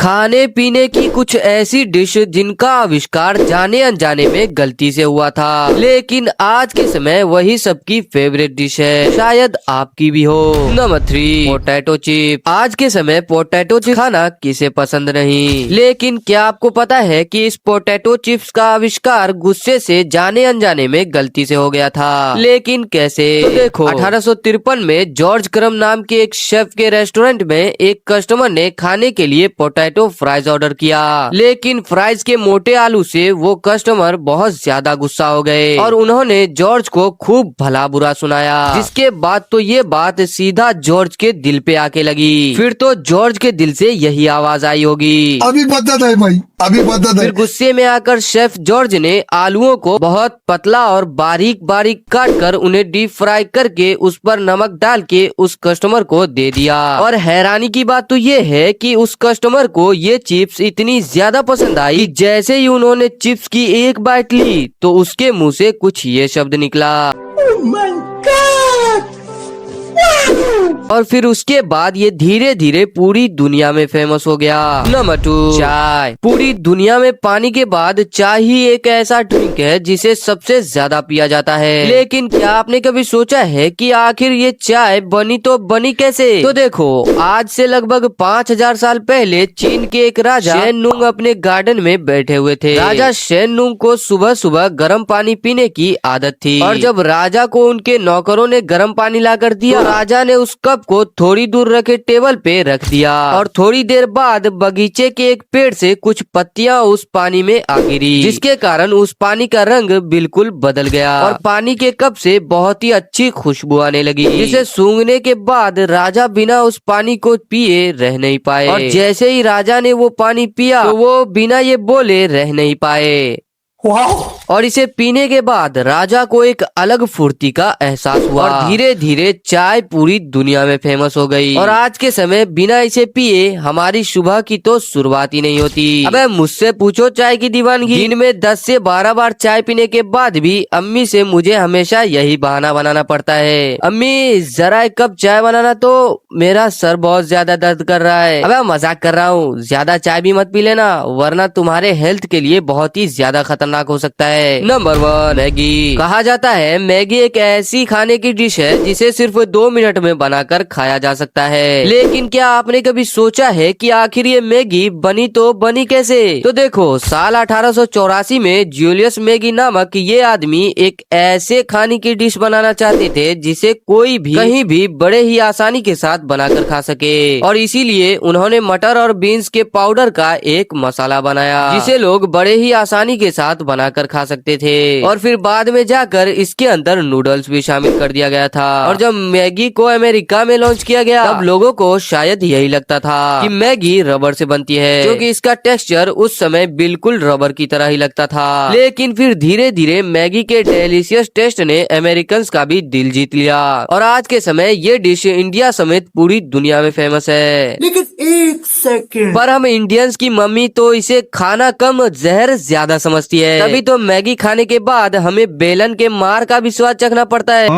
खाने पीने की कुछ ऐसी डिश जिनका आविष्कार जाने अनजाने में गलती से हुआ था, लेकिन आज के समय वही सबकी फेवरेट डिश है, शायद आपकी भी हो। Number 3, potato chip. आज के समय पोटैटो चिप खाना किसे पसंद नहीं, लेकिन क्या आपको पता है कि इस पोटैटो चिप्स का आविष्कार गुस्से से जाने अनजाने में गलती से हो गया था। लेकिन कैसे? तो देखो, 1853 में जॉर्ज क्रम नाम के एक शेफ के रेस्टोरेंट में एक कस्टमर ने खाने के लिए पोटैटो फ्राइज ऑर्डर किया, लेकिन फ्राइज के मोटे आलू से वो कस्टमर बहुत ज्यादा गुस्सा हो गए और उन्होंने जॉर्ज को खूब भला बुरा सुनाया, जिसके बाद तो ये बात सीधा जॉर्ज के दिल पे आके लगी। फिर तो जॉर्ज के दिल से यही आवाज आई होगी, अभी पता था भाई, अभी पता था। फिर गुस्से में आकर शेफ जॉर्ज ने आलूओं को बहुत पतला और बारीक बारीक काट कर उन्हें डीप फ्राई करके उस पर नमक डाल के उस कस्टमर को दे दिया। और हैरानी की बात तो ये है कि उस कस्टमर को ये चिप्स इतनी ज्यादा पसंद आई कि जैसे ही उन्होंने चिप्स की एक बाइट ली तो उसके मुंह से कुछ ये शब्द निकला, Oh my God! और फिर उसके बाद ये धीरे धीरे पूरी दुनिया में फेमस हो गया। नंबर 2, चाय। पूरी दुनिया में पानी के बाद चाय ही एक ऐसा ड्रिंक है जिसे सबसे ज्यादा पिया जाता है, लेकिन क्या आपने कभी सोचा है कि आखिर ये चाय बनी तो बनी कैसे? तो देखो, आज से लगभग 5000 साल पहले चीन के एक राजा शेन नुंग अपने गार्डन में बैठे हुए थे। राजा शेन नुंग को सुबह सुबह गर्म पानी पीने की आदत थी, और जब राजा को उनके नौकरों ने गर्म पानी लाकर दिया, राजा ने उस कप को थोड़ी दूर रखे टेबल पे रख दिया, और थोड़ी देर बाद बगीचे के एक पेड़ से कुछ पत्तियां उस पानी में आ गिरी, जिसके कारण उस पानी का रंग बिल्कुल बदल गया और पानी के कप से बहुत ही अच्छी खुशबू आने लगी, जिसे सूंघने के बाद राजा बिना उस पानी को पिए रह नहीं पाए, और जैसे ही राजा ने वो पानी पिया तो वो बिना ये बोले रह नहीं पाए। और इसे पीने के बाद राजा को एक अलग फुर्ती का एहसास हुआ और धीरे धीरे चाय पूरी दुनिया में फेमस हो गई। और आज के समय बिना इसे पिए हमारी सुबह की तो शुरुआत ही नहीं होती। अबे मुझसे पूछो चाय की दीवानगी, दिन में 10 से 12 बार चाय पीने के बाद भी अम्मी से मुझे हमेशा यही बहाना बनाना पड़ता है, अम्मी जरा एक कप चाय बनाना, तो मेरा सर बहुत ज्यादा दर्द कर रहा है। अबे मजाक कर रहा हूँ, ज्यादा चाय भी मत पी लेना वरना तुम्हारे हेल्थ के लिए बहुत ही ज्यादा खतरनाक हो सकता है। Number 1, Maggi. कहा जाता है मैगी एक ऐसी खाने की डिश है जिसे सिर्फ 2 मिनट में बनाकर खाया जा सकता है, लेकिन क्या आपने कभी सोचा है कि आखिर ये मैगी बनी तो बनी कैसे? तो देखो, साल 1884 में जूलियस मैगी नामक ये आदमी एक ऐसे खाने की डिश बनाना चाहते थे जिसे कोई भी कहीं भी बड़े ही आसानी के साथ बनाकर खा सके, और इसीलिए उन्होंने मटर और बीन्स के पाउडर का एक मसाला बनाया जिसे लोग बड़े ही आसानी के साथ बनाकर खा सकते थे, और फिर बाद में जाकर इसके अंदर नूडल्स भी शामिल कर दिया गया था। और जब मैगी को अमेरिका में लॉन्च किया गया तब लोगों को शायद यही लगता था कि मैगी रबर से बनती है, क्योंकि इसका टेक्सचर उस समय बिल्कुल रबर की तरह ही लगता था। लेकिन फिर धीरे धीरे मैगी के डेलिशियस टेस्ट ने अमेरिकन का भी दिल जीत लिया, और आज के समय ये डिश इंडिया समेत पूरी दुनिया में फेमस है। लेकिन एक सेकंड, पर हम इंडियंस की मम्मी तो इसे खाना कम जहर ज्यादा समझती है, तभी तो मैगी खाने के बाद हमें बेलन के मार का भी स्वाद चखना पड़ता है।